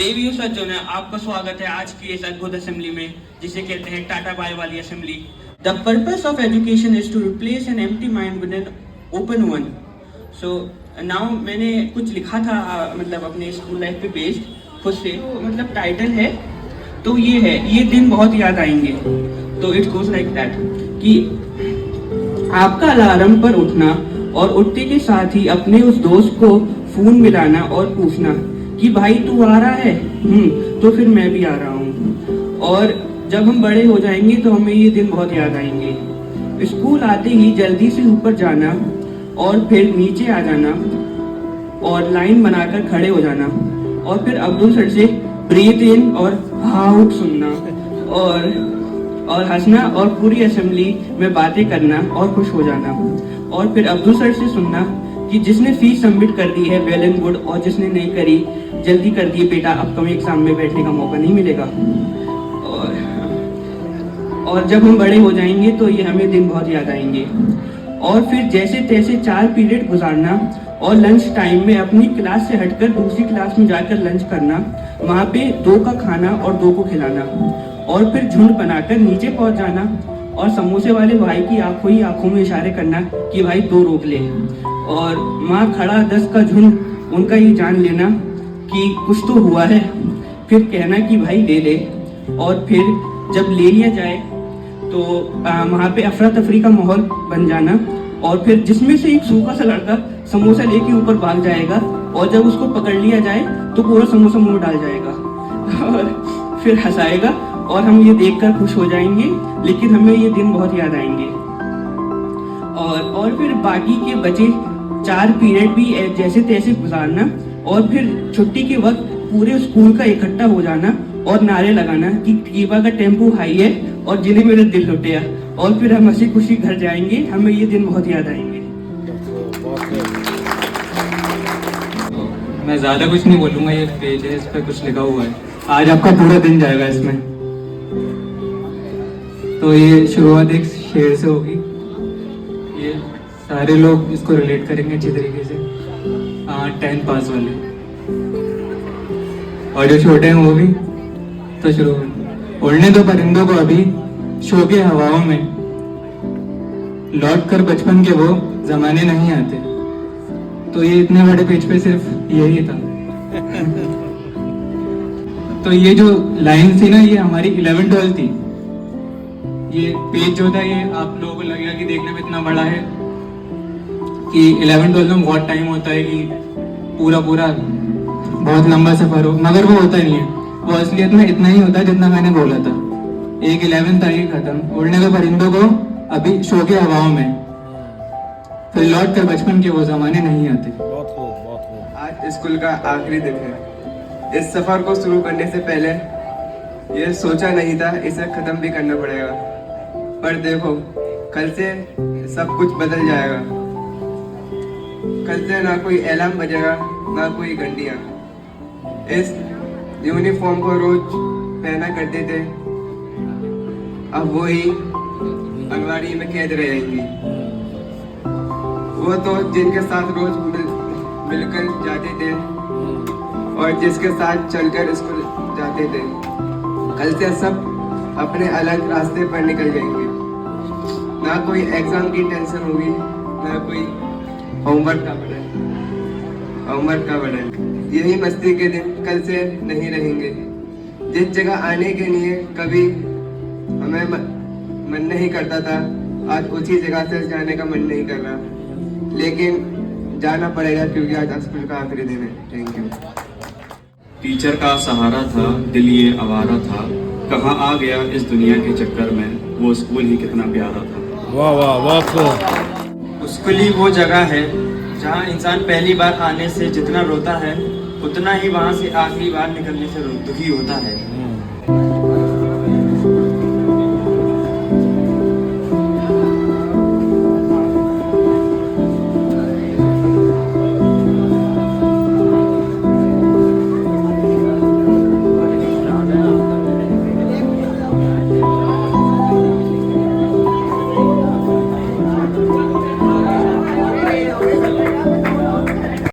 देवियों सज्जनों ने आपका स्वागत है आज की इस अद्भुत असेंबली में जिसे कहते हैं टाटा बाय वाली assembly. The purpose of education is to replace an empty mind with an open one. So now मैंने कुछ लिखा था मतलब अपने स्कूल लाइफ पे बेस्ड खुद से, मतलब टाइटल है तो ये है, ये दिन बहुत याद आएंगे। तो इट गोज लाइक दैट कि आपका अलार्म पर उठना और उठते के साथ ही अपने उस दोस्त को फोन मिलाना और पूछना कि भाई तू आ रहा है, तो फिर मैं भी आ रहा हूँ। और जब हम बड़े हो जाएंगे तो हमें ये दिन बहुत याद आएंगे। स्कूल आते ही जल्दी से ऊपर जाना और फिर नीचे आ जाना और लाइन बनाकर खड़े हो जाना और फिर अब्दुल सर से ब्रीथ इन और आउट सुनना और हंसना और पूरी असेंबली में बातें करना और खुश हो जाना। और फिर अब्दुल सर से सुनना कि जिसने फीस सबमिट कर दी है वेल एंड गुड, और जिसने नहीं करी जल्दी कर दिए बेटा, अपकमिंग एग्जाम में बैठने का मौका नहीं मिलेगा। और जब हम बड़े हो जाएंगे तो ये हमें दिन बहुत याद आएंगे। और फिर जैसे तैसे 4 पीरियड गुजारना और लंच टाइम में अपनी क्लास से हटकर दूसरी क्लास में जाकर लंच करना, वहाँ पे 2 का खाना और 2 को खिलाना और फिर झुंड बनाकर नीचे पहुँच जाना और समोसे वाले भाई की आंखों में इशारे करना कि भाई 2 रोक ले। और वहाँ खड़ा 10 का झुंड उनका ये जान लेना कि कुछ तो हुआ है, फिर कहना कि भाई ले ले। और फिर जब ले लिया जाए तो वहाँ पे अफरा तफरी का माहौल बन जाना और फिर जिसमें से एक सूखा सा लड़का समोसा लेके ऊपर भाग जाएगा और जब उसको पकड़ लिया जाए तो पूरा समोसा मुंह डाल जाएगा और फिर हंसाएगा और हम ये देखकर खुश हो जाएंगे, लेकिन हमें ये दिन बहुत याद आएंगे। और फिर बाकी के बचे 4 पीरियड भी जैसे तैसे गुजारना और फिर छुट्टी के वक्त पूरे स्कूल का इकट्ठा हो जाना और नारे लगाना कि कीबा का टेम्पो हाई है और जिन्हें मेरा दिल लुटिया, और फिर हम हंसी खुशी घर जाएंगे। हमें ये दिन बहुत याद आएंगे। मैं ज़्यादा कुछ नहीं बोलूँगा, ये पेज है, इस पर कुछ लिखा हुआ है। आज आपका पूरा दिन जाएगा इसमें। तो ये शुरुआत एक शेर से होगी, ये सारे लोग इसको रिलेट करेंगे अच्छी तरीके से। 10 पास वाले और जो छोटे हैं वो भी। तो शुरू उड़ने दो परिंदों को अभी शो के हवाओं में, लौट कर बचपन के वो जमाने नहीं आते। तो ये इतने बड़े पेज पे सिर्फ यही था। तो ये जो लाइन थी ना, ये हमारी 11-12 थी। ये पेज जो था ये आप लोगों को लगेगा कि देखने में इतना बड़ा है कि 11-12 में बहुत टाइम होता है कि पूरा बहुत लंबा सफर हो, मगर वो होता नहीं है। वो असलियत में इतना ही होता है जितना मैंने बोला था। एक 11 तारीख खत्म, उड़ने के परिंदों को अभी शो के हवाओं में, फिर लौट कर बचपन के वो जमाने नहीं आते। आज स्कूल का आखिरी दिन है। इस सफर को शुरू करने से पहले ये सोचा नहीं था इसे खत्म भी करना पड़ेगा, पर देखो कल से सब कुछ बदल जाएगा। कल से ना कोई अलार्म बजेगा ना कोई घंटियाँ। इस यूनिफॉर्म को रोज पहना करते थे, अब वही अलमारी में कैद रहेंगी। वो तो जिनके साथ रोज मिलकर जाते थे और जिसके साथ चलकर स्कूल जाते थे, कल से सब अपने अलग रास्ते पर निकल जाएंगे। ना कोई एग्जाम की टेंशन होगी, ना कोई होमवर्क का बर्डन। यही मस्ती के दिन कल से नहीं रहेंगे। जिस जगह आने के लिए कभी हमें मन नहीं करता था, आज उसी जगह से जाने का मन नहीं कर रहा, लेकिन जाना पड़ेगा क्योंकि आज स्कूल का आखिरी दिन है। Thank you. टीचर का सहारा था, दिल ये आवारा था, कहाँ आ गया इस दुनिया के चक्कर में, वो स्कूल ही कितना प्यारा था। वाह वाह वाह। स्कूल ही वो जगह है जहाँ इंसान पहली बार आने से जितना रोता है उतना ही वहाँ से आखिरी बार निकलने से दुखी होता है।